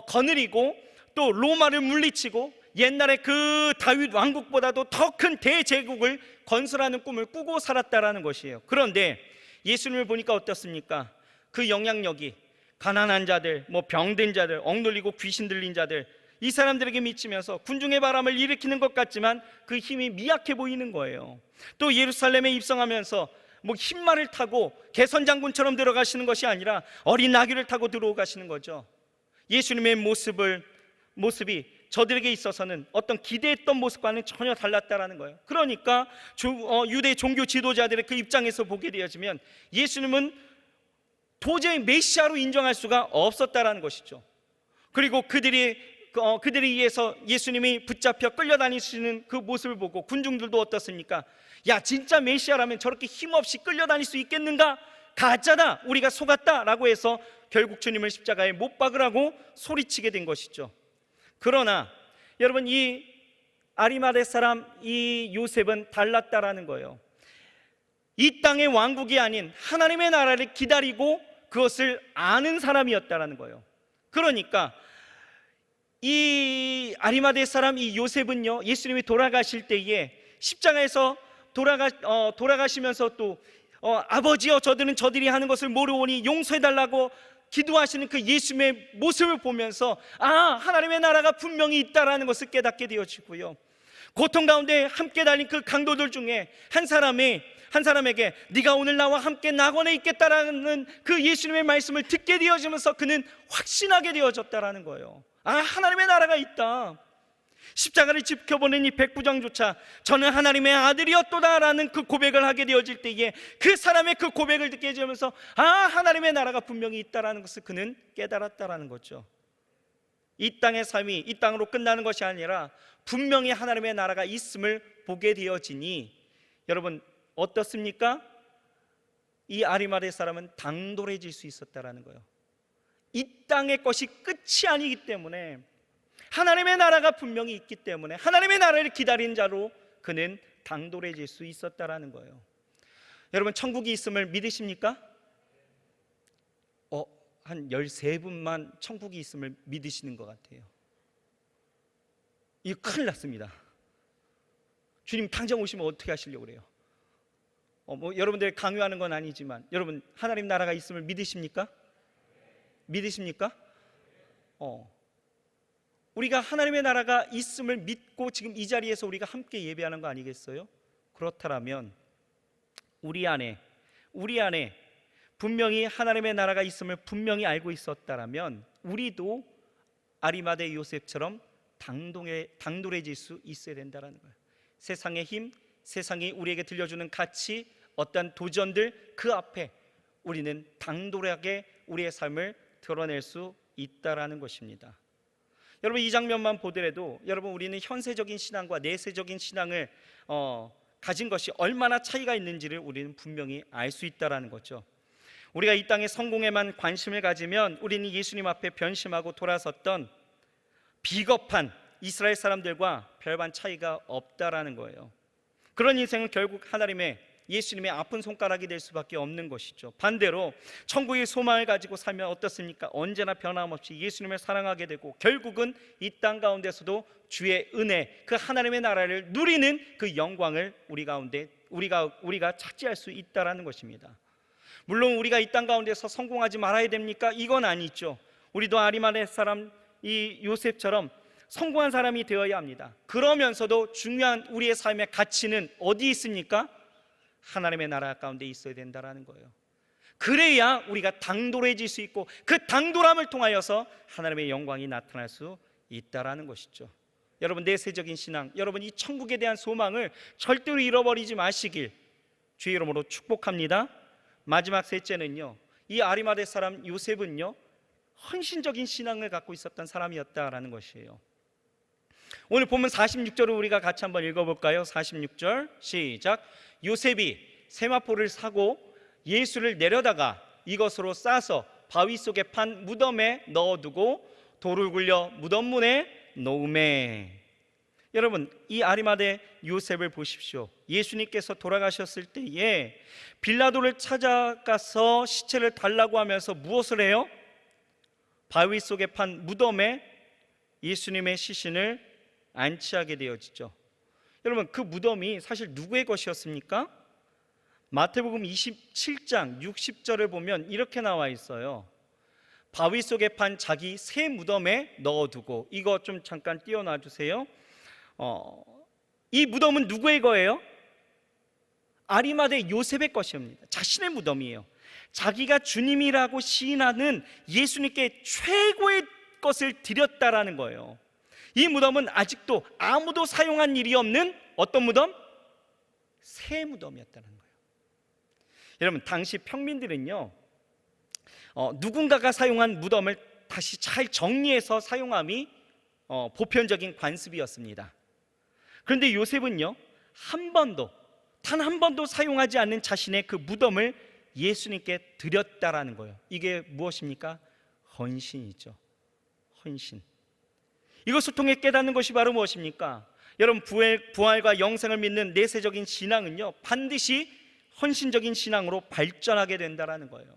거느리고 또 로마를 물리치고 옛날에 그 다윗 왕국보다도 더 큰 대제국을 건설하는 꿈을 꾸고 살았다라는 것이에요. 그런데 예수님을 보니까 어떻습니까? 그 영향력이 가난한 자들, 병든 자들, 억눌리고 귀신 들린 자들, 이 사람들에게 미치면서 군중의 바람을 일으키는 것 같지만 그 힘이 미약해 보이는 거예요. 또 예루살렘에 입성하면서 흰말을 타고 개선장군처럼 들어가시는 것이 아니라 어린 나귀를 타고 들어가시는 거죠. 예수님의 모습이 저들에게 있어서는 어떤 기대했던 모습과는 전혀 달랐다라는 거예요. 그러니까 유대 종교 지도자들의 그 입장에서 보게 되어지면 예수님은 도저히 메시아로 인정할 수가 없었다라는 것이죠. 그리고 그들이 의해서 예수님이 붙잡혀 끌려다니시는 그 모습을 보고 군중들도 어떻습니까? 야, 진짜 메시아라면 저렇게 힘없이 끌려다닐 수 있겠는가? 가짜다, 우리가 속았다라고 해서 결국 주님을 십자가에 못 박으라고 소리치게 된 것이죠. 그러나 여러분, 이 아리마대 사람 이 요셉은 달랐다라는 거예요. 이 땅의 왕국이 아닌 하나님의 나라를 기다리고 그것을 아는 사람이었다라는 거예요. 그러니까 이 아리마대 사람 이 요셉은요, 예수님이 돌아가실 때에 십자가에서 돌아가시면서 또 아버지여, 저들이 하는 것을 모르오니 용서해달라고 기도하시는 그 예수님의 모습을 보면서 하나님의 나라가 분명히 있다라는 것을 깨닫게 되어지고요, 고통 가운데 함께 달린 그 강도들 중에 한 사람에게 네가 오늘 나와 함께 낙원에 있겠다라는 그 예수님의 말씀을 듣게 되어지면서 그는 확신하게 되어졌다라는 거예요. 하나님의 나라가 있다. 십자가를 지켜보는 이 백부장조차 저는 하나님의 아들이었도다라는 그 고백을 하게 되어질 때에 그 사람의 그 고백을 듣게 되면서 하나님의 나라가 분명히 있다라는 것을 그는 깨달았다라는 거죠. 이 땅의 삶이 이 땅으로 끝나는 것이 아니라 분명히 하나님의 나라가 있음을 보게 되어지니 여러분 어떻습니까? 이 아리마대 사람은 당돌해질 수 있었다라는 거예요. 이 땅의 것이 끝이 아니기 때문에 하나님의 나라가 분명히 있기 때문에 하나님의 나라를 기다린 자로 그는 당돌해질 수 있었다라는 거예요. 여러분, 천국이 있음을 믿으십니까? 한 13분만 천국이 있음을 믿으시는 것 같아요. 이거 큰일 났습니다. 주님 당장 오시면 어떻게 하시려고 그래요? 여러분들 강요하는 건 아니지만, 여러분 하나님 나라가 있음을 믿으십니까? 믿으십니까? 우리가 하나님의 나라가 있음을 믿고 지금 이 자리에서 우리가 함께 예배하는 거 아니겠어요? 그렇다면 우리 안에 분명히 하나님의 나라가 있음을 분명히 알고 있었다라면 우리도 아리마대 요셉처럼 당돌해질 수 있어야 된다는 거예요. 세상의 힘, 세상이 우리에게 들려주는 가치, 어떤 도전들, 그 앞에 우리는 당돌하게 우리의 삶을 드러낼 수 있다라는 것입니다. 여러분, 이 장면만 보더라도 여러분, 우리는 현세적인 신앙과 내세적인 신앙을 가진 것이 얼마나 차이가 있는지를 우리는 분명히 알 수 있다라는 거죠. 우리가 이 땅의 성공에만 관심을 가지면 우리는 예수님 앞에 변심하고 돌아섰던 비겁한 이스라엘 사람들과 별반 차이가 없다라는 거예요. 그런 인생은 결국 예수님의 아픈 손가락이 될 수밖에 없는 것이죠. 반대로 천국의 소망을 가지고 살면 어떻습니까? 언제나 변함없이 예수님을 사랑하게 되고 결국은 이 땅 가운데서도 주의 은혜, 그 하나님의 나라를 누리는 그 영광을 우리가 차지할 수 있다라는 것입니다. 물론 우리가 이 땅 가운데서 성공하지 말아야 됩니까? 이건 아니죠. 우리도 아리마대 사람 이 요셉처럼 성공한 사람이 되어야 합니다. 그러면서도 중요한 우리의 삶의 가치는 어디 있습니까? 하나님의 나라 가운데 있어야 된다라는 거예요. 그래야 우리가 당돌해질 수 있고 그 당돌함을 통하여서 하나님의 영광이 나타날 수 있다라는 것이죠. 여러분, 내세적인 신앙, 여러분 이 천국에 대한 소망을 절대로 잃어버리지 마시길 주의 이름으로 축복합니다. 마지막 셋째는요, 이 아리마대 사람 요셉은요 헌신적인 신앙을 갖고 있었던 사람이었다라는 것이에요. 오늘 본문 46절을 우리가 같이 한번 읽어볼까요? 46절 시작. 요셉이 세마포를 사고 예수를 내려다가 이것으로 싸서 바위 속에 판 무덤에 넣어두고 돌을 굴려 무덤 문에 놓으매. 여러분, 이 아리마대 요셉을 보십시오. 예수님께서 돌아가셨을 때에 빌라도를 찾아가서 시체를 달라고 하면서 무엇을 해요? 바위 속에 판 무덤에 예수님의 시신을 안치하게 되어지죠. 여러분, 그 무덤이 사실 누구의 것이었습니까? 마태복음 27장 60절을 보면 이렇게 나와 있어요. 바위 속에 판 자기 새 무덤에 넣어두고. 이거 좀 잠깐 띄워놔 주세요. 이 무덤은 누구의 거예요? 아리마대 요셉의 것입니다. 자신의 무덤이에요. 자기가 주님이라고 시인하는 예수님께 최고의 것을 드렸다라는 거예요. 이 무덤은 아직도 아무도 사용한 일이 없는 어떤 무덤? 새 무덤이었다는 거예요. 여러분, 당시 평민들은요 누군가가 사용한 무덤을 다시 잘 정리해서 사용함이 보편적인 관습이었습니다. 그런데 요셉은요 단 한 번도 사용하지 않는 자신의 그 무덤을 예수님께 드렸다라는 거예요. 이게 무엇입니까? 헌신이죠. 헌신. 이것을 통해 깨닫는 것이 바로 무엇입니까? 여러분, 부활과 영생을 믿는 내세적인 신앙은요 반드시 헌신적인 신앙으로 발전하게 된다라는 거예요.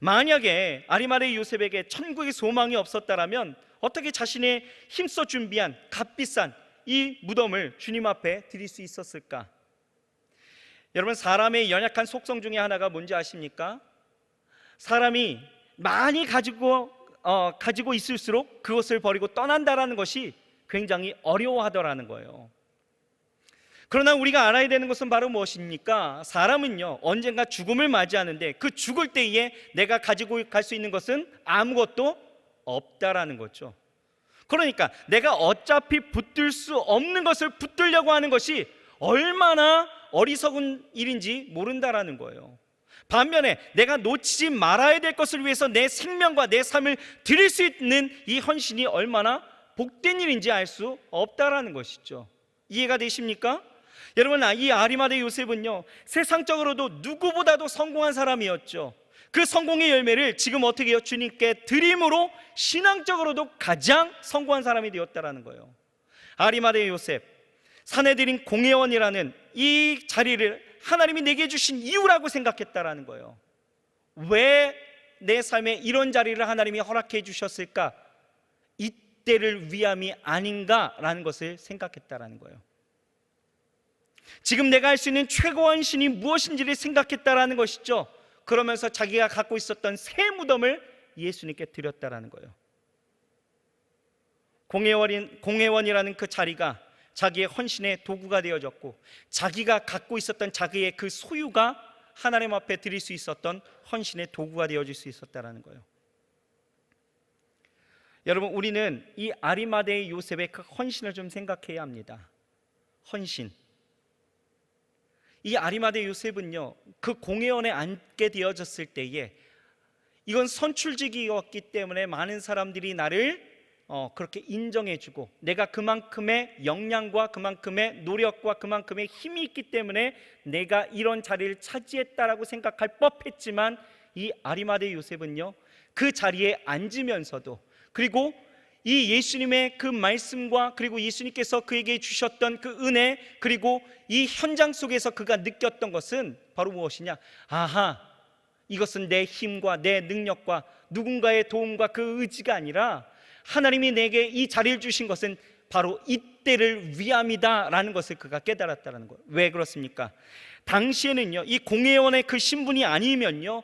만약에 아리마대 요셉에게 천국의 소망이 없었다라면 어떻게 자신의 힘써 준비한 값비싼 이 무덤을 주님 앞에 드릴 수 있었을까? 여러분, 사람의 연약한 속성 중에 하나가 뭔지 아십니까? 사람이 많이 가지고 있을수록 그것을 버리고 떠난다라는 것이 굉장히 어려워하더라는 거예요. 그러나 우리가 알아야 되는 것은 바로 무엇입니까? 사람은요 언젠가 죽음을 맞이하는데 그 죽을 때에 내가 가지고 갈 수 있는 것은 아무것도 없다라는 거죠. 그러니까 내가 어차피 붙들 수 없는 것을 붙들려고 하는 것이 얼마나 어리석은 일인지 모른다라는 거예요. 반면에 내가 놓치지 말아야 될 것을 위해서 내 생명과 내 삶을 드릴 수 있는 이 헌신이 얼마나 복된 일인지 알 수 없다라는 것이죠. 이해가 되십니까? 여러분, 이 아리마대 요셉은요 세상적으로도 누구보다도 성공한 사람이었죠. 그 성공의 열매를 지금 어떻게 해요? 주님께 드림으로 신앙적으로도 가장 성공한 사람이 되었다라는 거예요. 아리마대 요셉, 사내들인 공회원이라는 이 자리를 하나님이 내게 주신 이유라고 생각했다라는 거예요. 왜 내 삶에 이런 자리를 하나님이 허락해 주셨을까? 이때를 위함이 아닌가라는 것을 생각했다라는 거예요. 지금 내가 할 수 있는 최고한 신이 무엇인지를 생각했다라는 것이죠. 그러면서 자기가 갖고 있었던 새 무덤을 예수님께 드렸다라는 거예요. 공회원이라는 그 자리가 자기의 헌신의 도구가 되어졌고, 자기가 갖고 있었던 자기의 그 소유가 하나님 앞에 드릴 수 있었던 헌신의 도구가 되어질 수 있었다라는 거예요. 여러분, 우리는 이 아리마대의 요셉의 그 헌신을 좀 생각해야 합니다. 헌신. 이 아리마대 요셉은요, 그 공회원에 앉게 되어졌을 때에 이건 선출직이었기 때문에 많은 사람들이 나를 그렇게 인정해주고, 내가 그만큼의 역량과 그만큼의 노력과 그만큼의 힘이 있기 때문에 내가 이런 자리를 차지했다라고 생각할 법했지만, 이 아리마대 요셉은요, 그 자리에 앉으면서도, 그리고 이 예수님의 그 말씀과 그리고 예수님께서 그에게 주셨던 그 은혜, 그리고 이 현장 속에서 그가 느꼈던 것은 바로 무엇이냐? 아하, 이것은 내 힘과 내 능력과 누군가의 도움과 그 의지가 아니라 하나님이 내게 이 자리를 주신 것은 바로 이때를 위함이다 라는 것을 그가 깨달았다는 거예요. 왜 그렇습니까? 당시에는요, 이 공회원의 그 신분이 아니면요,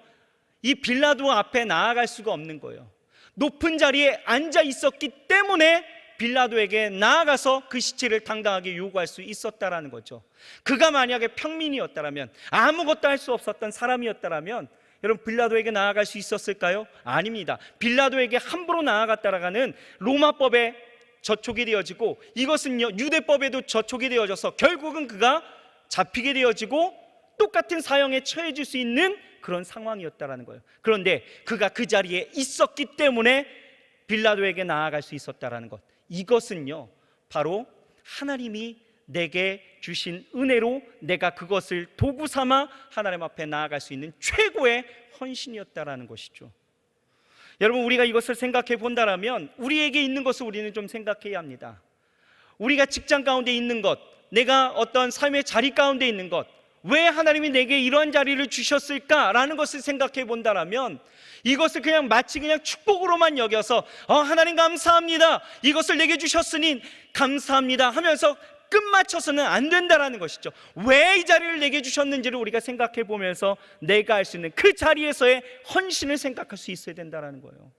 이 빌라도 앞에 나아갈 수가 없는 거예요. 높은 자리에 앉아 있었기 때문에 빌라도에게 나아가서 그 시체를 당당하게 요구할 수 있었다라는 거죠. 그가 만약에 평민이었다라면, 아무것도 할 수 없었던 사람이었다라면 여러분, 빌라도에게 나아갈 수 있었을까요? 아닙니다. 빌라도에게 함부로 나아갔다라가는 로마법에 저촉이 되어지고, 이것은요 유대법에도 저촉이 되어져서 결국은 그가 잡히게 되어지고 똑같은 사형에 처해질 수 있는 그런 상황이었다라는 거예요. 그런데 그가 그 자리에 있었기 때문에 빌라도에게 나아갈 수 있었다라는 것, 이것은요 바로 하나님이 내게 주신 은혜로 내가 그것을 도구 삼아 하나님 앞에 나아갈 수 있는 최고의 헌신이었다라는 것이죠. 여러분, 우리가 이것을 생각해 본다라면 우리에게 있는 것을 우리는 좀 생각해야 합니다. 우리가 직장 가운데 있는 것, 내가 어떤 삶의 자리 가운데 있는 것, 왜 하나님이 내게 이런 자리를 주셨을까라는 것을 생각해 본다라면 이것을 그냥 마치 그냥 축복으로만 여겨서 하나님 감사합니다, 이것을 내게 주셨으니 감사합니다 하면서 끝마쳐서는 안 된다라는 것이죠. 왜 이 자리를 내게 주셨는지를 우리가 생각해 보면서 내가 할 수 있는 그 자리에서의 헌신을 생각할 수 있어야 된다라는 거예요.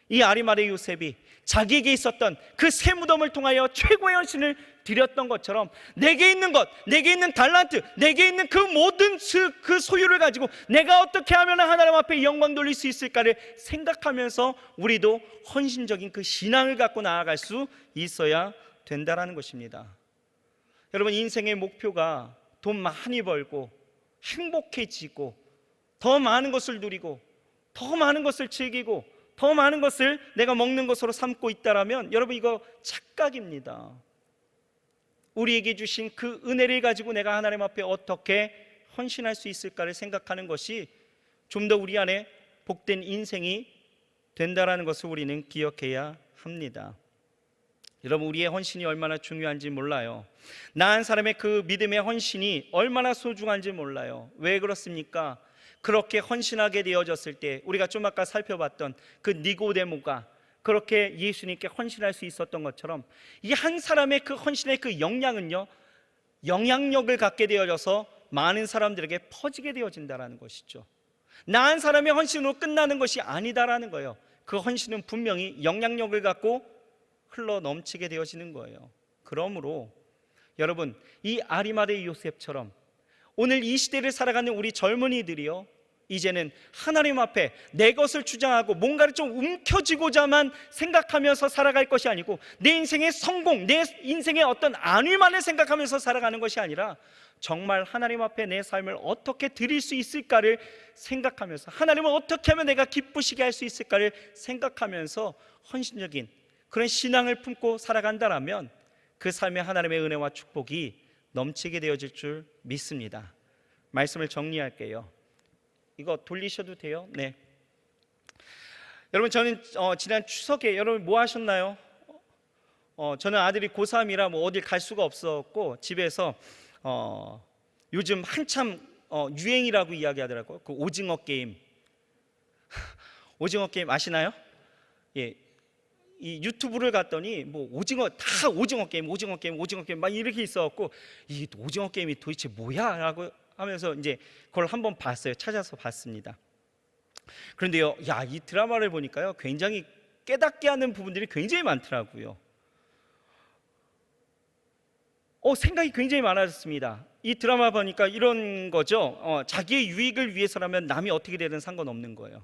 이 아리마대 요셉이 자기에게 있었던 그 새 무덤을 통하여 최고의 헌신을 드렸던 것처럼 내게 있는 것, 내게 있는 달란트, 내게 있는 그 모든 그 소유를 가지고 내가 어떻게 하면 하나님 앞에 영광 돌릴 수 있을까를 생각하면서 우리도 헌신적인 그 신앙을 갖고 나아갈 수 있어야 된다라는 것입니다. 여러분, 인생의 목표가 돈 많이 벌고 행복해지고 더 많은 것을 누리고 더 많은 것을 즐기고 더 많은 것을 내가 먹는 것으로 삼고 있다라면 여러분, 이거 착각입니다. 우리에게 주신 그 은혜를 가지고 내가 하나님 앞에 어떻게 헌신할 수 있을까를 생각하는 것이 좀 더 우리 안에 복된 인생이 된다라는 것을 우리는 기억해야 합니다. 여러분, 우리의 헌신이 얼마나 중요한지 몰라요. 나 한 사람의 그 믿음의 헌신이 얼마나 소중한지 몰라요. 왜 그렇습니까? 그렇게 헌신하게 되어졌을 때 우리가 좀 아까 살펴봤던 그 니고데모가 그렇게 예수님께 헌신할 수 있었던 것처럼 이 한 사람의 그 헌신의 그 역량은요, 영향력을 갖게 되어져서 많은 사람들에게 퍼지게 되어진다라는 것이죠. 나 한 사람의 헌신으로 끝나는 것이 아니다라는 거예요. 그 헌신은 분명히 영향력을 갖고 흘러 넘치게 되어지는 거예요. 그러므로 여러분, 이 아리마대 요셉처럼 오늘 이 시대를 살아가는 우리 젊은이들이요, 이제는 하나님 앞에 내 것을 주장하고 뭔가를 좀 움켜쥐고자만 생각하면서 살아갈 것이 아니고, 내 인생의 성공, 내 인생의 어떤 안위만을 생각하면서 살아가는 것이 아니라 정말 하나님 앞에 내 삶을 어떻게 드릴 수 있을까를 생각하면서, 하나님을 어떻게 하면 내가 기쁘시게 할 수 있을까를 생각하면서 헌신적인 그런 신앙을 품고 살아간다라면 그 삶에 하나님의 은혜와 축복이 넘치게 되어질 줄 믿습니다. 말씀을 정리할게요. 이거 돌리셔도 돼요. 네. 여러분, 저는 지난 추석에 여러분 뭐 하셨나요? 저는 아들이 고3이라 뭐 어딜 갈 수가 없었고 집에서 요즘 한참 유행이라고 이야기하더라고요. 그 오징어 게임. 오징어 게임 아시나요? 예. 이 유튜브를 갔더니 뭐 오징어 게임 막 이렇게 있어갖고 이 오징어 게임이 도대체 뭐야라고 하면서 이제 그걸 한번 봤어요. 찾아서 봤습니다. 그런데요, 이 드라마를 보니까요, 굉장히 깨닫게 하는 부분들이 굉장히 많더라고요. 생각이 굉장히 많아졌습니다. 이 드라마 보니까 이런 거죠. 자기의 유익을 위해서라면 남이 어떻게 되든 상관없는 거예요.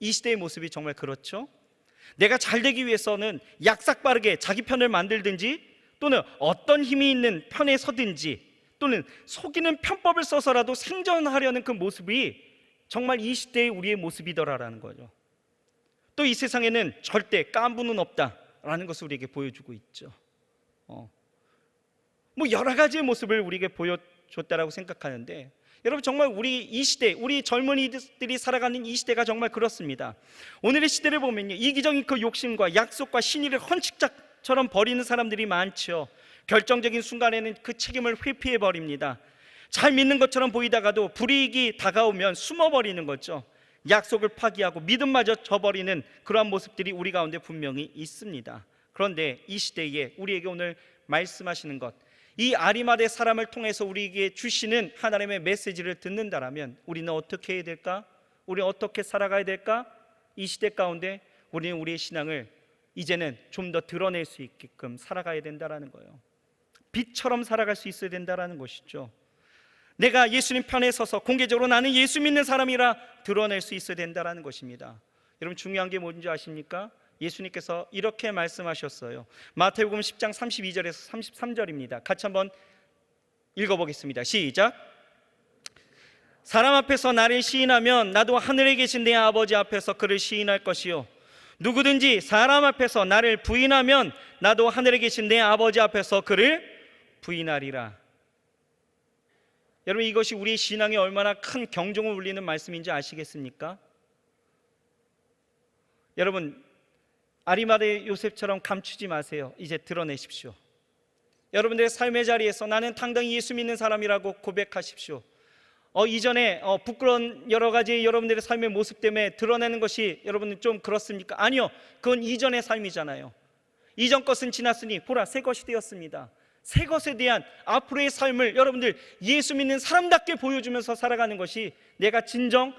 이 시대의 모습이 정말 그렇죠. 내가 잘 되기 위해서는 약삭빠르게 자기 편을 만들든지 또는 어떤 힘이 있는 편에 서든지 또는 속이는 편법을 써서라도 생존하려는 그 모습이 정말 이 시대의 우리의 모습이더라라는 거죠. 또 이 세상에는 절대 깐부는 없다라는 것을 우리에게 보여주고 있죠. 뭐 여러 가지의 모습을 우리에게 보여줬다라고 생각하는데, 여러분 정말 우리 이 시대, 우리 젊은이들이 살아가는 이 시대가 정말 그렇습니다. 오늘의 시대를 보면요, 이기적인 그 욕심과 약속과 신의를 헌식짝처럼 버리는 사람들이 많죠. 결정적인 순간에는 그 책임을 회피해 버립니다. 잘 믿는 것처럼 보이다가도 불이익이 다가오면 숨어버리는 거죠. 약속을 파기하고 믿음마저 저버리는 그러한 모습들이 우리 가운데 분명히 있습니다. 그런데 이 시대에 우리에게 오늘 말씀하시는 것, 이 아리마대 사람을 통해서 우리에게 주시는 하나님의 메시지를 듣는다라면 우리는 어떻게 해야 될까? 우리는 어떻게 살아가야 될까? 이 시대 가운데 우리는 우리의 신앙을 이제는 좀 더 드러낼 수 있게끔 살아가야 된다라는 거예요. 빛처럼 살아갈 수 있어야 된다라는 것이죠. 내가 예수님 편에 서서 공개적으로 나는 예수 믿는 사람이라 드러낼 수 있어야 된다라는 것입니다. 여러분 중요한 게 뭔지 아십니까? 예수님께서 이렇게 말씀하셨어요. 마태복음 10장 32절에서 33절입니다. 같이 한번 읽어보겠습니다. 시작. 사람 앞에서 나를 시인하면 나도 하늘에 계신 내 아버지 앞에서 그를 시인할 것이요, 누구든지 사람 앞에서 나를 부인하면 나도 하늘에 계신 내 아버지 앞에서 그를 부인하리라. 여러분 이것이 우리의 신앙에 얼마나 큰 경종을 울리는 말씀인지 아시겠습니까? 여러분 아리마대 요셉처럼 감추지 마세요. 이제 드러내십시오. 여러분들의 삶의 자리에서 나는 당당히 예수 믿는 사람이라고 고백하십시오. 이전에 부끄러운 여러 가지 여러분들의 삶의 모습 때문에 드러내는 것이 여러분은 좀 그렇습니까? 아니요, 그건 이전의 삶이잖아요. 이전 것은 지났으니 보라 새 것이 되었습니다. 새 것에 대한 앞으로의 삶을 여러분들 예수 믿는 사람답게 보여주면서 살아가는 것이 내가 진정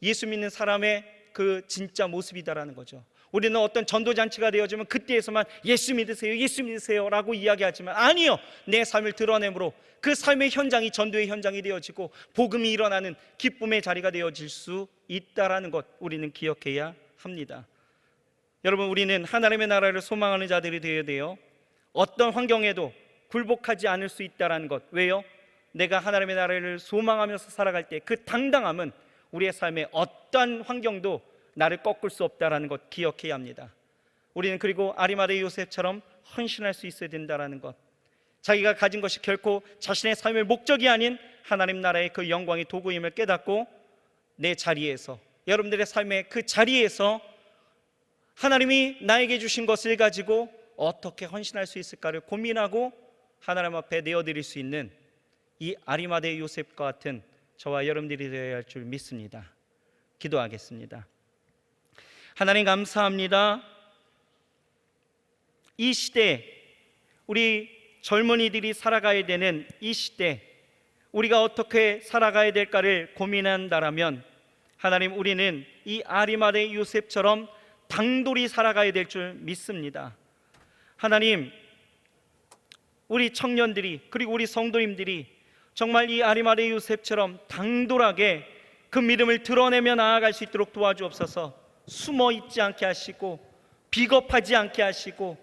예수 믿는 사람의 그 진짜 모습이다라는 거죠. 우리는 어떤 전도잔치가 되어지면 그때에서만 예수 믿으세요, 예수 믿으세요 라고 이야기하지만 아니요, 내 삶을 드러내므로 그 삶의 현장이 전도의 현장이 되어지고 복음이 일어나는 기쁨의 자리가 되어질 수 있다라는 것 우리는 기억해야 합니다. 여러분 우리는 하나님의 나라를 소망하는 자들이 되어야 돼요. 어떤 환경에도 굴복하지 않을 수 있다라는 것. 왜요? 내가 하나님의 나라를 소망하면서 살아갈 때 그 당당함은 우리의 삶의 어떤 환경도 나를 꺾을 수 없다라는 것 기억해야 합니다. 우리는 그리고 아리마대 요셉처럼 헌신할 수 있어야 된다라는 것. 자기가 가진 것이 결코 자신의 삶의 목적이 아닌 하나님 나라의 그 영광의 도구임을 깨닫고 내 자리에서, 여러분들의 삶의 그 자리에서 하나님이 나에게 주신 것을 가지고 어떻게 헌신할 수 있을까를 고민하고 하나님 앞에 내어드릴 수 있는 이 아리마대 요셉과 같은 저와 여러분들이 되어야 할 줄 믿습니다. 기도하겠습니다. 하나님 감사합니다. 이 시대, 우리 젊은이들이 살아가야 되는 이 시대, 우리가 어떻게 살아가야 될까를 고민한다라면 하나님 우리는 이 아리마대 요셉처럼 당돌이 살아가야 될 줄 믿습니다. 하나님 우리 청년들이 그리고 우리 성도님들이 정말 이 아리마대 요셉처럼 당돌하게 그 믿음을 드러내며 나아갈 수 있도록 도와주옵소서. 숨어 있지 않게 하시고 비겁하지 않게 하시고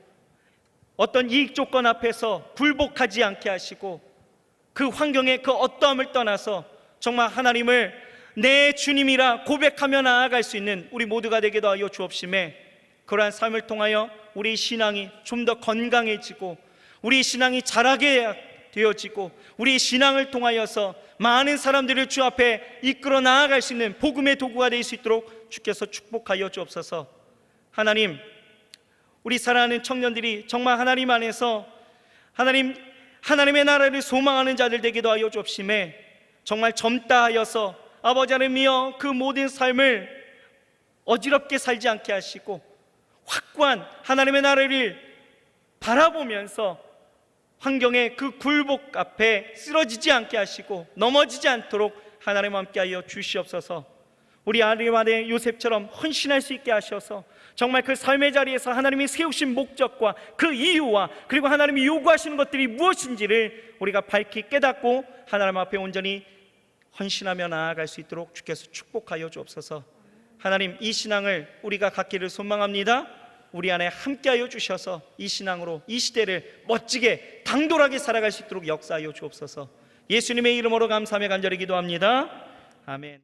어떤 이익 조건 앞에서 굴복하지 않게 하시고 그 환경의 그 어떠함을 떠나서 정말 하나님을 내 주님이라 고백하며 나아갈 수 있는 우리 모두가 되게 하여 주옵시매, 그러한 삶을 통하여 우리 신앙이 좀 더 건강해지고 우리 신앙이 자라게 되어지고 우리 신앙을 통하여서 많은 사람들을 주 앞에 이끌어 나아갈 수 있는 복음의 도구가 될 수 있도록 주께서 축복하여 주옵소서. 하나님, 우리 사랑하는 청년들이 정말 하나님 안에서 하나님의 나라를 소망하는 자들 되기도 하여 주옵시매 정말 젊다 하여서 아버지 하나님이여 그 모든 삶을 어지럽게 살지 않게 하시고 확고한 하나님의 나라를 바라보면서 환경의 그 굴복 앞에 쓰러지지 않게 하시고 넘어지지 않도록 하나님 함께하여 주시옵소서. 우리 아리마대 요셉처럼 헌신할 수 있게 하셔서 정말 그 삶의 자리에서 하나님이 세우신 목적과 그 이유와 그리고 하나님이 요구하시는 것들이 무엇인지를 우리가 밝히 깨닫고 하나님 앞에 온전히 헌신하며 나아갈 수 있도록 주께서 축복하여 주옵소서. 하나님, 이 신앙을 우리가 갖기를 소망합니다. 우리 안에 함께하여 주셔서 이 신앙으로 이 시대를 멋지게 당돌하게 살아갈 수 있도록 역사하여 주옵소서. 예수님의 이름으로 감사하며 간절히 기도합니다. 아멘.